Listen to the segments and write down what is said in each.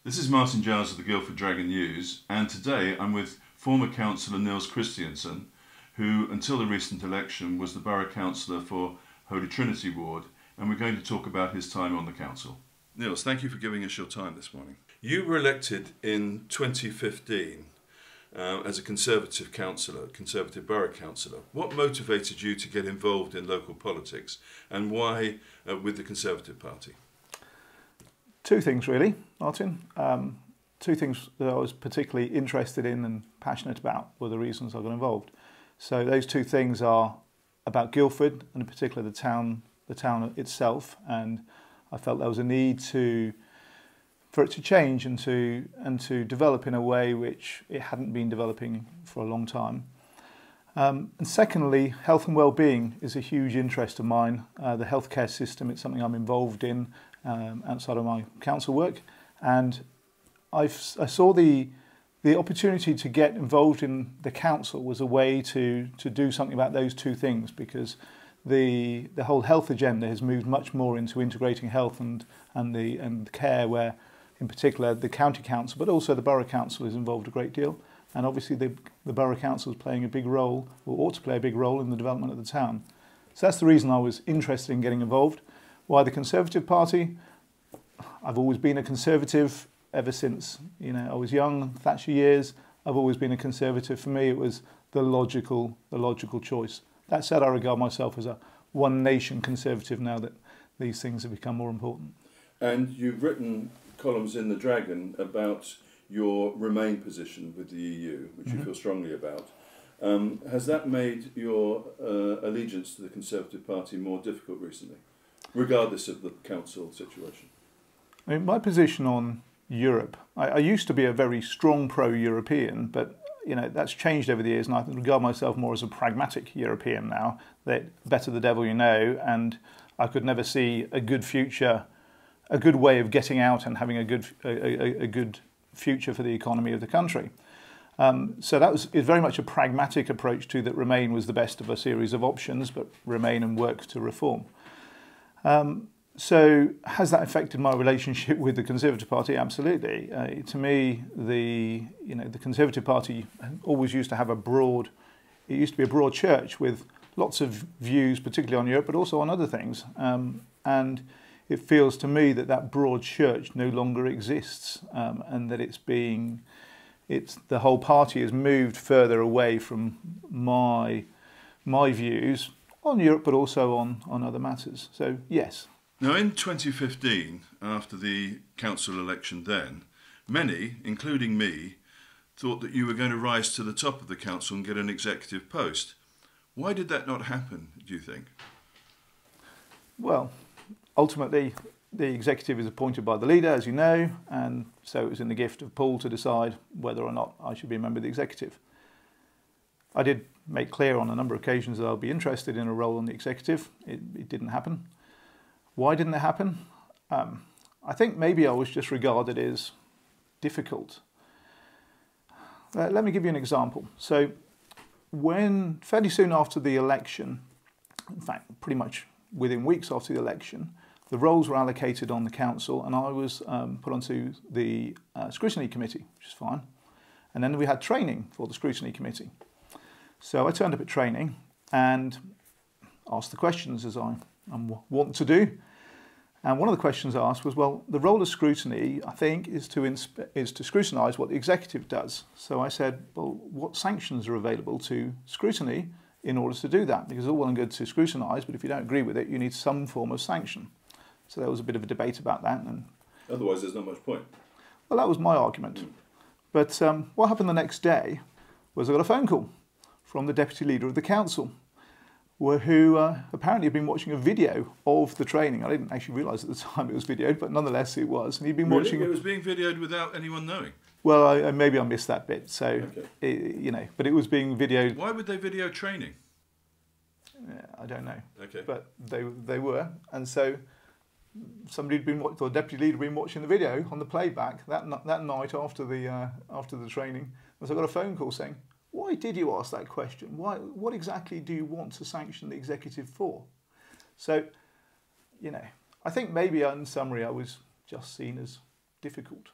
This is Martin Giles of the Guildford Dragon News, and today I'm with former councillor Nils Christiansen, who until the recent election was the borough councillor for Holy Trinity Ward, and we're going to talk about his time on the council. Nils, thank you for giving us your time this morning. You were elected in 2015 as a Conservative councillor, Conservative borough councillor. What motivated you to get involved in local politics, and why with the Conservative Party? Two things really, Martin. Two things that I was particularly interested in and passionate about were the reasons I got involved. So those two things are about Guildford, and in particular the town itself, and I felt there was a need for it to change and to develop in a way which it hadn't been developing for a long time. And secondly, health and well-being is a huge interest of mine. The healthcare system, it's something I'm involved in outside of my council work, and I saw the opportunity to get involved in the council was a way to do something about those two things, because the whole health agenda has moved much more into integrating health and care, where in particular the county council but also the borough council is involved a great deal, and obviously the borough council is playing a big role, or ought to play a big role, in the development of the town. So that's the reason I was interested in getting involved. Why the Conservative Party? I've always been a Conservative ever since I was young, Thatcher years. I've always been a Conservative. For me, it was the logical choice. That said, I regard myself as a one nation Conservative now that these things have become more important. And you've written columns in the Dragon about your Remain position with the EU, which you feel strongly about. Has that made your allegiance to the Conservative Party more difficult recently, regardless of the council situation? I mean, my position on Europe, I used to be a very strong pro-European, but that's changed over the years, and I regard myself more as a pragmatic European now. That better the devil you know, and I could never see a good future, a good way of getting out and having a good future for the economy of the country. So that is very much a pragmatic approach to that. Remain was the best of a series of options, but remain and work to reform. So has that affected my relationship with the Conservative Party? Absolutely. To me, the Conservative Party always used to have it used to be a broad church with lots of views, particularly on Europe, but also on other things. And it feels to me that broad church no longer exists, and that the whole party has moved further away from my views on Europe, but also on other matters. So yes. Now, in 2015, after the council election then, many, including me, thought that you were going to rise to the top of the council and get an executive post. Why did that not happen, do you think? Well, ultimately, the executive is appointed by the leader, as you know, and so it was in the gift of Paul to decide whether or not I should be a member of the executive. I did make clear on a number of occasions that I'll be interested in a role on the executive. It didn't happen. Why didn't it happen? I think maybe I was just regarded as difficult. Let me give you an example. So fairly soon after the election, in fact, pretty much within weeks after the election, the roles were allocated on the council, and I was put onto the scrutiny committee, which is fine. And then we had training for the scrutiny committee. So I turned up at training and asked the questions, as I'm wont to do. And one of the questions asked was, well, the role of scrutiny, I think, is to scrutinise what the executive does. So I said, well, what sanctions are available to scrutiny in order to do that? Because it's all well and good to scrutinise, but if you don't agree with it, you need some form of sanction. So there was a bit of a debate about that. And otherwise, there's not much point. Well, that was my argument. But what happened the next day was I got a phone call from the deputy leader of the council, who apparently had been watching a video of the training. I didn't actually realise at the time it was videoed, but nonetheless it was. And he'd been watching. It was being videoed without anyone knowing. Well, maybe I missed that bit. So okay. But it was being videoed. Why would they video training? I don't know. Okay. But they were, and so somebody the deputy leader had been watching the video on the playback that night after the training. And so I got a phone call saying, why did you ask that question? What exactly do you want to sanction the executive for? So, I think maybe in summary I was just seen as difficult.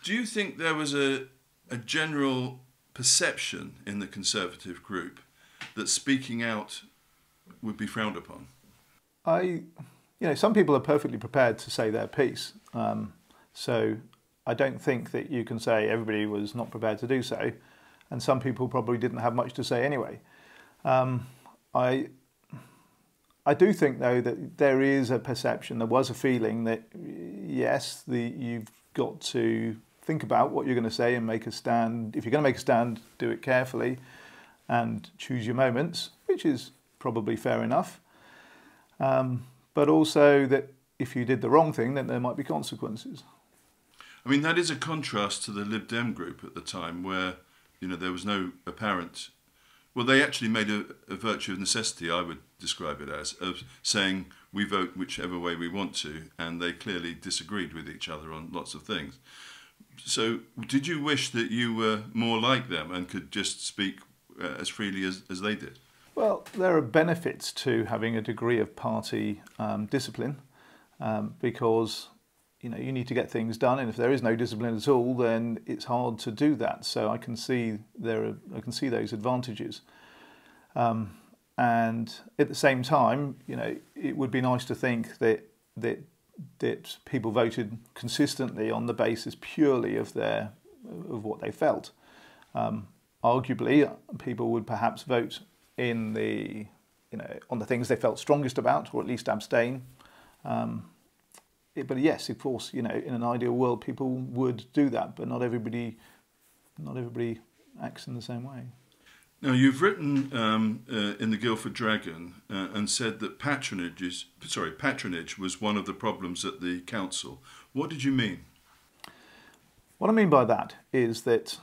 Do you think there was a general perception in the Conservative group that speaking out would be frowned upon? Some people are perfectly prepared to say their piece. So I don't think that you can say everybody was not prepared to do so, and some people probably didn't have much to say anyway. I do think, though, that there is a perception, there was a feeling that, yes, you've got to think about what you're going to say and make a stand. If you're going to make a stand, do it carefully and choose your moments, which is probably fair enough. But also that if you did the wrong thing, then there might be consequences. I mean, that is a contrast to the Lib Dem group at the time where, there was no apparent... Well, they actually made a virtue of necessity, I would describe it as, of saying we vote whichever way we want to, and they clearly disagreed with each other on lots of things. So did you wish that you were more like them and could just speak as freely as they did? Well, there are benefits to having a degree of party discipline because you need to get things done, and if there is no discipline at all, then it's hard to do that. So I can see those advantages, and at the same time, it would be nice to think that people voted consistently on the basis purely of what they felt. Arguably, people would perhaps vote on the things they felt strongest about, or at least abstain. But yes, of course, in an ideal world, people would do that, but not everybody acts in the same way. Now, you've written in the Guildford Dragon and said that patronage was one of the problems at the council. What did you mean? What I mean by that is that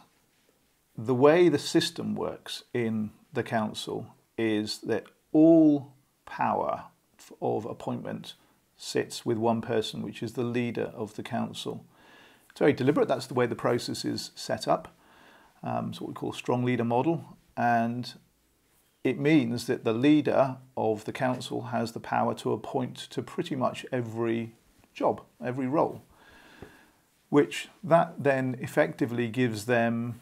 the way the system works in the council is that all power of appointment sits with one person, which is the leader of the council. It's very deliberate. That's the way the process is set up. It's what we call a strong leader model, and it means that the leader of the council has the power to appoint to pretty much every job, every role, which that then effectively gives them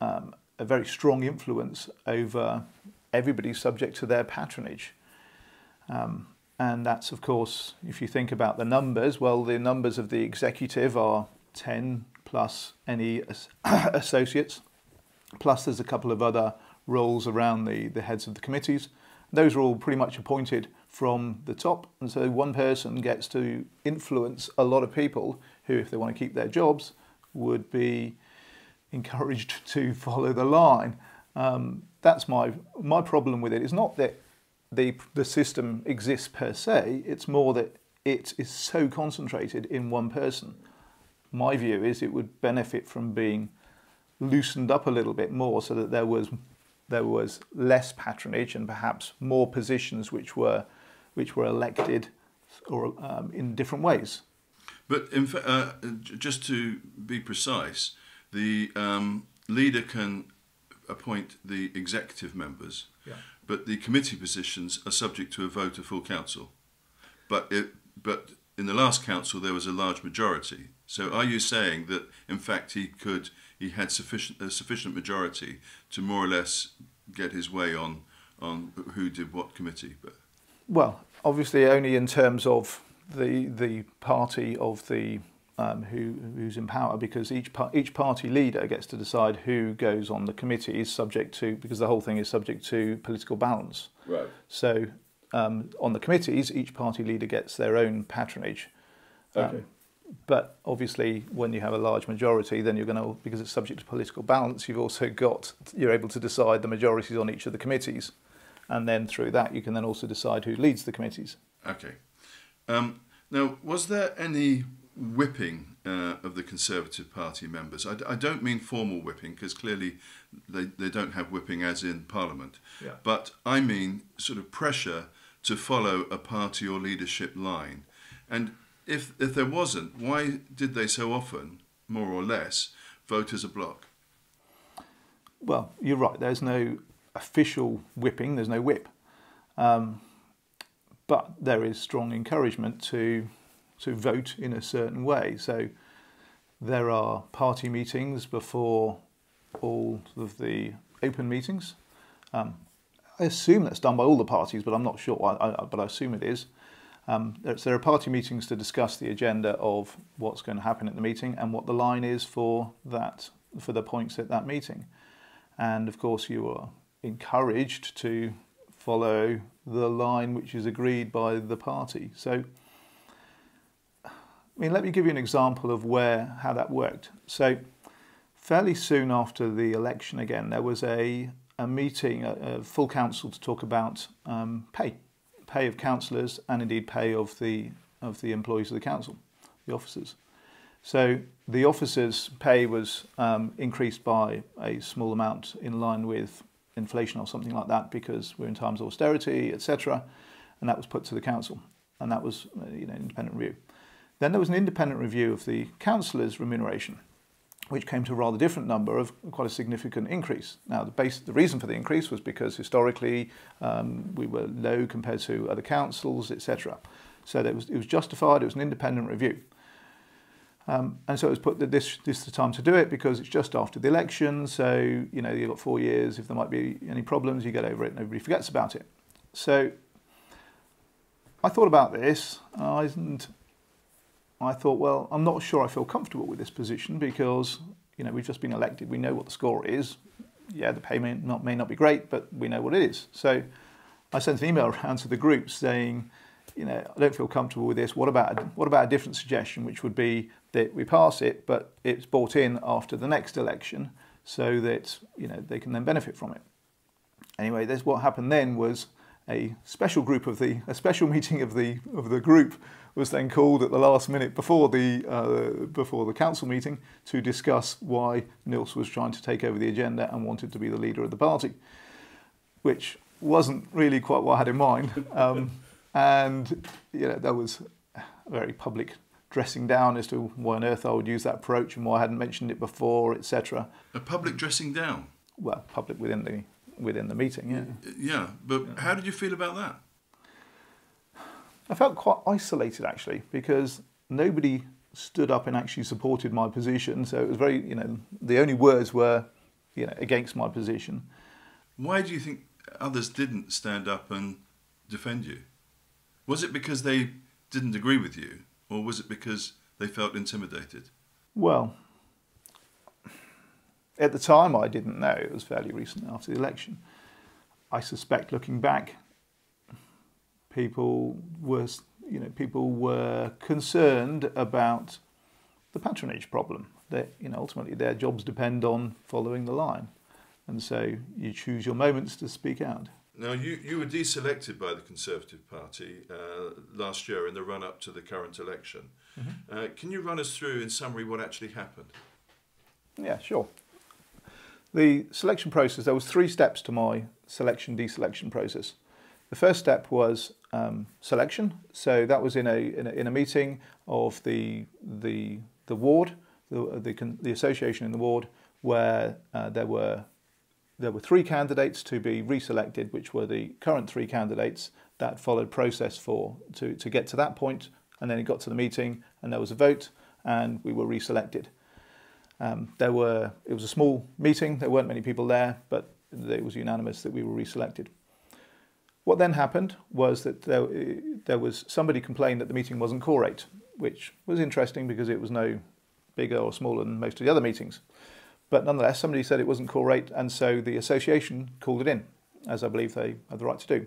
a very strong influence over everybody subject to their patronage. And that's, of course, if you think about the numbers, well, the numbers of the executive are 10 plus any associates, plus there's a couple of other roles around the heads of the committees. Those are all pretty much appointed from the top, and so one person gets to influence a lot of people who, if they want to keep their jobs, would be encouraged to follow the line. That's my problem with it. It's not that the system exists per se, it's more that it is so concentrated in one person. My view is it would benefit from being loosened up a little bit more so that there was less patronage and perhaps more positions which were elected or in different ways. But in just to be precise, the leader can appoint the executive members, yeah, but the committee positions are subject to a vote of full council. But in the last council there was a large majority. So are you saying that in fact he had sufficient majority to more or less get his way on who did what committee? Well, obviously only in terms of the party of the who's in power, because each party leader gets to decide who goes on the committees, because the whole thing is subject to political balance. Right. So on the committees, each party leader gets their own patronage. Okay. But obviously, when you have a large majority, then because it's subject to political balance, you're able to decide the majorities on each of the committees, and then through that you can then also decide who leads the committees. Okay. Now, was there any whipping of the Conservative Party members? I don't mean formal whipping, because clearly they don't have whipping as in Parliament. Yeah. But I mean sort of pressure to follow a party or leadership line. And if there wasn't, why did they so often, more or less, vote as a bloc? Well, you're right. There's no official whipping. There's no whip. But there is strong encouragement to vote in a certain way. So There are party meetings before all of the open meetings. I assume that's done by all the parties, but I'm not sure, but I assume it is. There are party meetings to discuss the agenda of what's going to happen at the meeting and what the line is for the points at that meeting. And of course you are encouraged to follow the line which is agreed by the party. So, I mean, let me give you an example of how that worked. So, fairly soon after the election again, there was a meeting, a full council to talk about pay of councillors and indeed pay of the employees of the council, the officers. So the officers' pay was increased by a small amount in line with inflation or something like that, because we're in times of austerity, etc. And that was put to the council, and that was an independent review. Then there was an independent review of the councillors' remuneration, which came to a rather different number of quite a significant increase. Now, the reason for the increase was because historically we were low compared to other councils, etc. So it was justified. It was an independent review. And so it was put that this is the time to do it because it's just after the election. So, you've got 4 years. If there might be any problems, you get over it and everybody forgets about it. So I thought about this and I thought, well, I'm not sure I feel comfortable with this position because, we've just been elected. We know what the score is. Yeah, the pay may not be great, but we know what it is. So I sent an email around to the group saying, I don't feel comfortable with this. What about a different suggestion, which would be that we pass it, but it's brought in after the next election so that, they can then benefit from it. Anyway, what happened then was a special meeting of the group was then called at the last minute before the council meeting to discuss why Nils was trying to take over the agenda and wanted to be the leader of the party, which wasn't really quite what I had in mind. And there was a very public dressing down as to why on earth I would use that approach and why I hadn't mentioned it before, etc. A public dressing down? Well, public within the meeting, yeah. Yeah, but how did you feel about that? I felt quite isolated actually, because nobody stood up and actually supported my position. So it was very, the only words were, against my position. Why do you think others didn't stand up and defend you? Was it because they didn't agree with you, or was it because they felt intimidated? Well, at the time I didn't know. It was fairly recent after the election. I suspect, looking back, people were concerned about the patronage problem. That ultimately their jobs depend on following the line, and so you choose your moments to speak out. Now, you were deselected by the Conservative Party last year in the run-up to the current election. Mm-hmm. Can you run us through, in summary, what actually happened? Yeah, sure. The selection process, there was 3 steps to my selection-deselection process. The first step was selection. So that was in a meeting of the ward, the association in the ward, where there were 3 candidates to be reselected, which were the current 3 candidates that followed process to get to that point, and then it got to the meeting and there was a vote and we were reselected. It was a small meeting, there weren't many people there, but it was unanimous that we were reselected. What then happened was that there was somebody complained that the meeting wasn't quorate, which was interesting because it was no bigger or smaller than most of the other meetings. But nonetheless, somebody said it wasn't quorate, and so the association called it in, as I believe they have the right to do.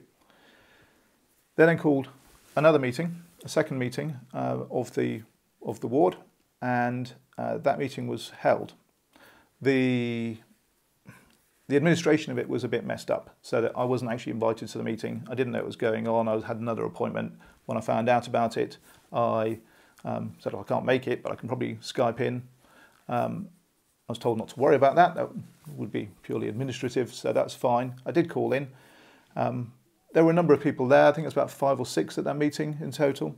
They then called another meeting, a second meeting of the ward, and that meeting was held. The administration of it was a bit messed up, so that I wasn't actually invited to the meeting. I didn't know it was going on. I had another appointment. When I found out about it, I said, I can't make it, but I can probably Skype in. I was told not to worry about that. That would be purely administrative, so that's fine. I did call in. There were a number of people there. I think it was about 5 or 6 at that meeting in total.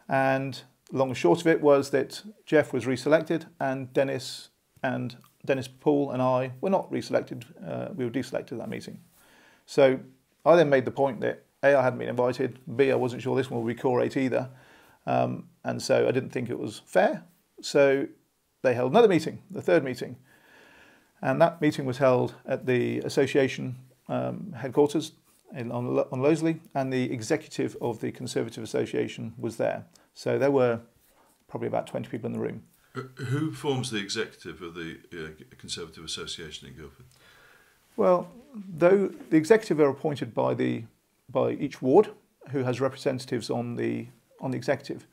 And long and short of it was that Jeff was reselected, and Dennis Poole and I were not reselected. We were deselected at that meeting. So I then made the point that A, I hadn't been invited, B, I wasn't sure this one would be quorate either, and so I didn't think it was fair. So they held another meeting, the third meeting. And that meeting was held at the association headquarters on Loseley, and the executive of the Conservative Association was there. So there were probably about 20 people in the room. Who forms the executive of the Conservative Association in Guildford? Well, though the executive are appointed by each ward, who has representatives on the executive,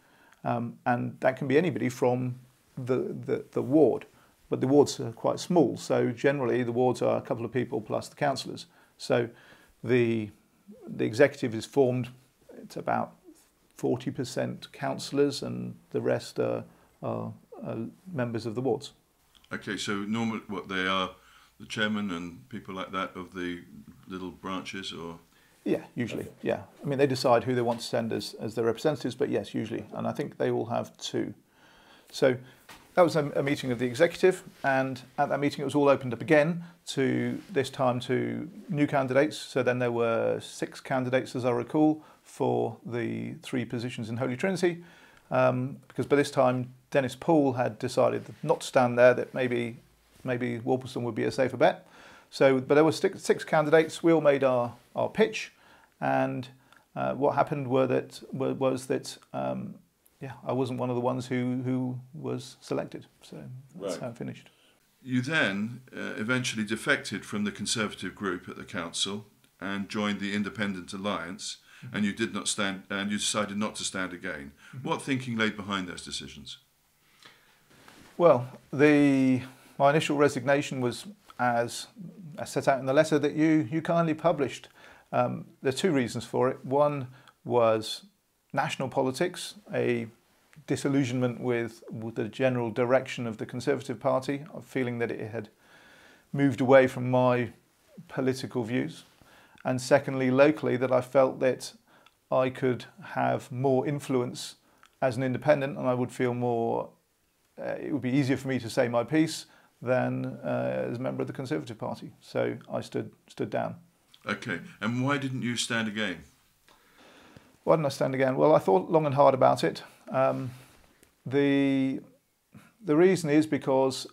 and that can be anybody from the ward. But the wards are quite small, so generally the wards are a couple of people plus the councillors. So the executive is formed, it's about 40% councillors and the rest are members of the wards. Okay, so normally what they are, the chairman and people like that of the little branches, or? Yeah, usually, yeah. I mean, they decide who they want to send as their representatives, but yes, usually. And I think they all have 2. So that was a meeting of the executive, and at that meeting it was all opened up again this time to new candidates. So then there were 6 candidates, as I recall, for the 3 positions in Holy Trinity, because by this time Dennis Poole had decided not to stand there, that maybe Worplesdon would be a safer bet. So, but there were 6 candidates. We all made our pitch, and what happened was that I wasn't one of the ones who was selected. So that's how it finished. You then eventually defected from the Conservative group at the council and joined the Independent Alliance, and you did not stand, and you decided not to stand again. What thinking lay behind those decisions? Well, my initial resignation was as set out in the letter that you kindly published. There are 2 reasons for it. One was national politics, a disillusionment with the general direction of the Conservative Party, of feeling that it had moved away from my political views. And secondly, locally, that I felt that I could have more influence as an independent, and I would feel more, it would be easier for me to say my piece than as a member of the Conservative Party. So I stood down. Okay, and why didn't you stand again? Why didn't I stand again? Well, I thought long and hard about it. The reason is because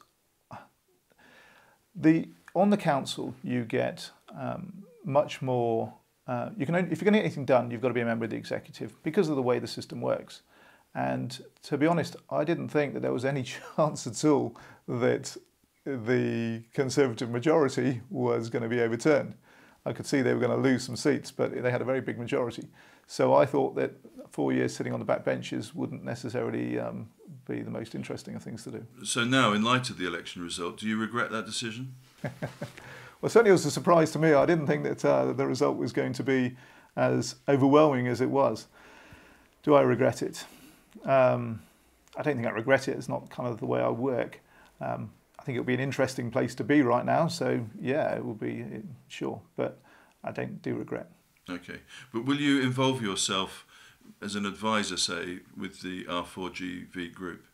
on the council you get much more. If you're going to get anything done, you've got to be a member of the executive because of the way the system works. And to be honest, I didn't think that there was any chance at all that the Conservative majority was going to be overturned. I could see they were going to lose some seats, but they had a very big majority. So I thought that 4 years sitting on the back benches wouldn't necessarily be the most interesting of things to do. So now, in light of the election result, do you regret that decision? Well, certainly it was a surprise to me. I didn't think that the result was going to be as overwhelming as it was. Do I regret it? I don't think I regret it. It's not kind of the way I work. I think it'll be an interesting place to be right now. So yeah, it will be, sure. But I do regret. Okay. But will you involve yourself as an advisor, say, with the R4GV group?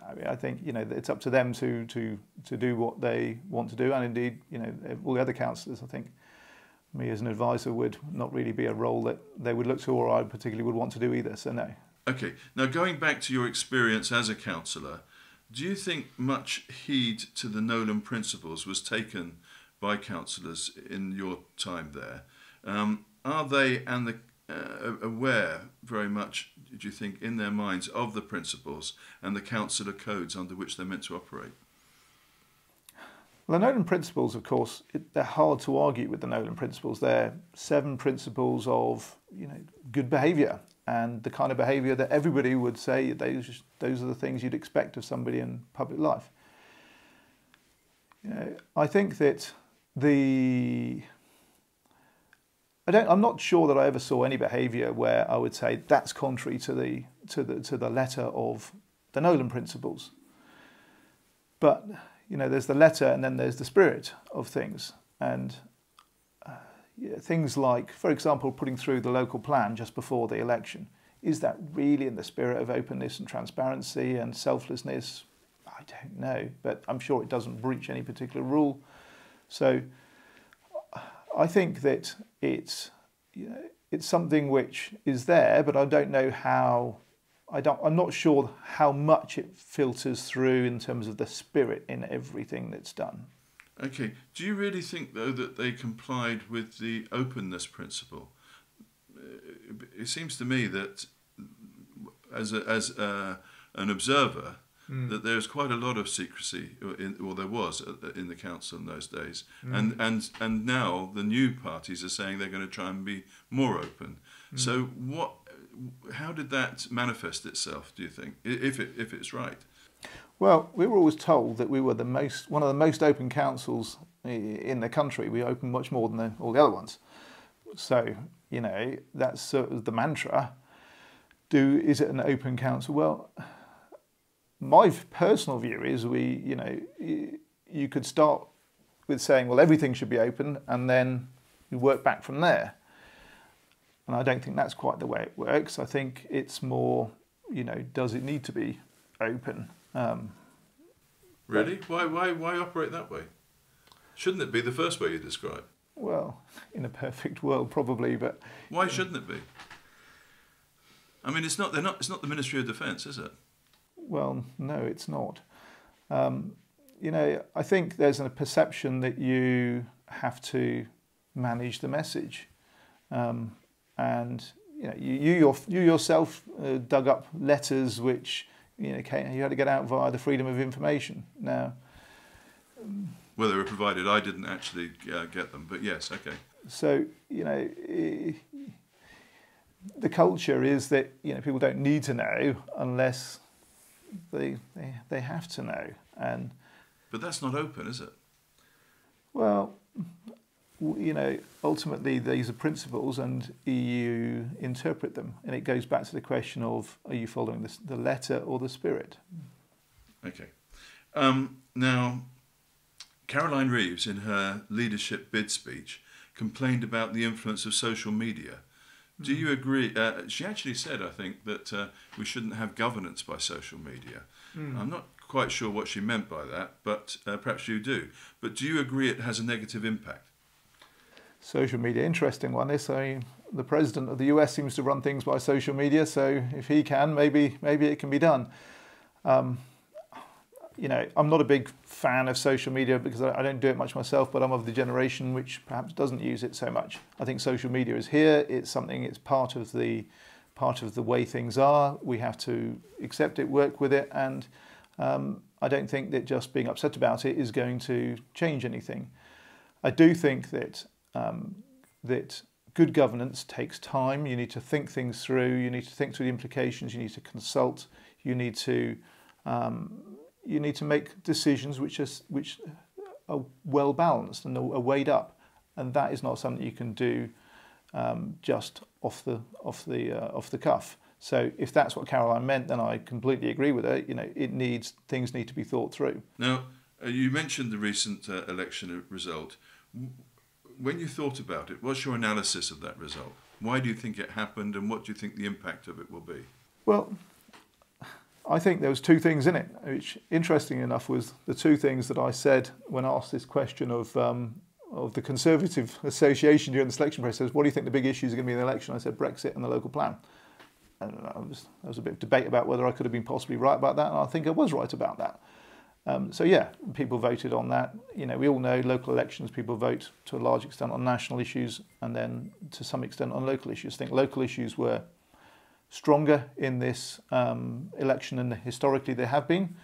I mean, I think, it's up to them to do what they want to do. And indeed, all the other councillors, I think me as an advisor would not really be a role that they would look to, or I particularly would want to do either. So no. Okay. Now, going back to your experience as a councillor, do you think much heed to the Nolan principles was taken by councillors in your time there? Are they aware very much, do you think, in their minds of the principles and the councillor codes under which they're meant to operate? Well, the Nolan principles, of course, they're hard to argue with the Nolan principles. They're 7 principles of good behaviour, and the kind of behaviour that everybody would say those are the things you'd expect of somebody in public life. I think that I'm not sure that I ever saw any behaviour where I would say that's contrary to the letter of the Nolan principles. But there's the letter, and then there's the spirit of things, and things like, for example, putting through the local plan just before the election. Is that really in the spirit of openness and transparency and selflessness? I don't know, but I'm sure it doesn't breach any particular rule. So I think that it's something which is there, but I don't know how I'm not sure how much it filters through in terms of the spirit in everything that's done. Okay. Do you really think, though, that they complied with the openness principle? It seems to me that as an observer, that there's quite a lot of secrecy, or there was in the council in those days, and now the new parties are saying they're going to try and be more open. So how did that manifest itself, do you think, if it's right? Well, we were always told that we were one of the most open councils in the country. We opened much more than all the other ones. So, that's sort of the mantra. Is it an open council? Well, my personal view is you could start with saying, well, everything should be open, and then you work back from there. And I don't think that's quite the way it works. I think it's more, does it need to be open? Really? Why operate that way? Shouldn't it be the first way you describe? Well, in a perfect world, probably, but why shouldn't it be? I mean, it's not the Ministry of Defence, is it? Well, no, it's not. I think there's a perception that you have to manage the message, and you yourself dug up letters which you had to get out via the Freedom of Information. Now, well, they were provided. I didn't actually get them, but yes, okay. So the culture is that people don't need to know unless they have to know, but that's not open, is it? Well, ultimately these are principles, and you interpret them, and it goes back to the question of, are you following the letter or the spirit? Okay. Now, Caroline Reeves, in her leadership bid speech, complained about the influence of social media. Do you agree? She actually said, I think, that we shouldn't have governance by social media. I'm not quite sure what she meant by that, but perhaps you do. But do you agree it has a negative impact? Social media, interesting one. The president of the US seems to run things by social media, so if he can, maybe it can be done. I'm not a big fan of social media because I don't do it much myself, but I'm of the generation which perhaps doesn't use it so much. I think social media is here. It's part of the way things are. We have to accept it, work with it, and I don't think that just being upset about it is going to change anything. I do think that good governance takes time. You need to think things through. You need to think through the implications. You need to consult. You need to make decisions which are well balanced and are weighed up, and that is not something you can do just off the cuff. So if that's what Caroline meant, then I completely agree with her. Things need to be thought through. Now, you mentioned the recent election result. When you thought about it, what's your analysis of that result? Why do you think it happened, and what do you think the impact of it will be? Well, I think there was two things in it, which, interesting enough, was the two things that I said when asked this question of the Conservative Association during the selection process. What do you think the big issues are going to be in the election? I said Brexit and the local plan. And there was a bit of debate about whether I could have been possibly right about that, and I think I was right about that. So yeah, people voted on that. We all know local elections, people vote to a large extent on national issues and then to some extent on local issues. I think local issues were stronger in this election than historically they have been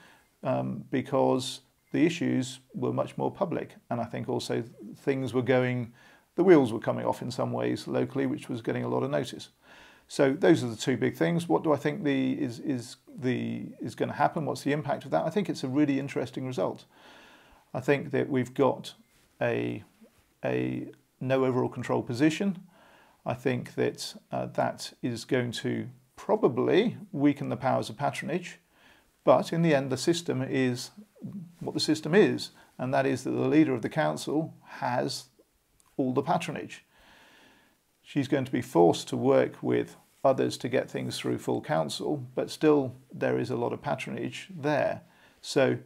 because the issues were much more public, and I think also the wheels were coming off in some ways locally, which was getting a lot of notice. So those are the two big things. What do I think is going to happen? What's the impact of that? I think it's a really interesting result. I think that we've got a no overall control position. I think that that is going to probably weaken the powers of patronage, but in the end the system is what the system is, and that is that the leader of the council has all the patronage. She's going to be forced to work with others to get things through full council, but still there is a lot of patronage there. So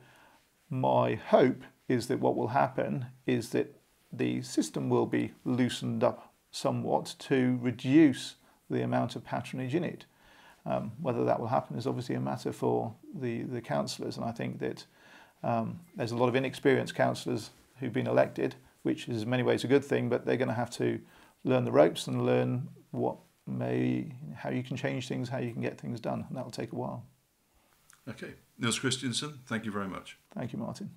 my hope is that what will happen is that the system will be loosened up somewhat to reduce the amount of patronage in it. Whether that will happen is obviously a matter for the councillors, and I think that there's a lot of inexperienced councillors who've been elected, which is in many ways a good thing, but they're going to have to learn the ropes and learn how you can change things, how you can get things done, and that will take a while. Okay. Nils Christiansen, thank you very much. Thank you, Martin.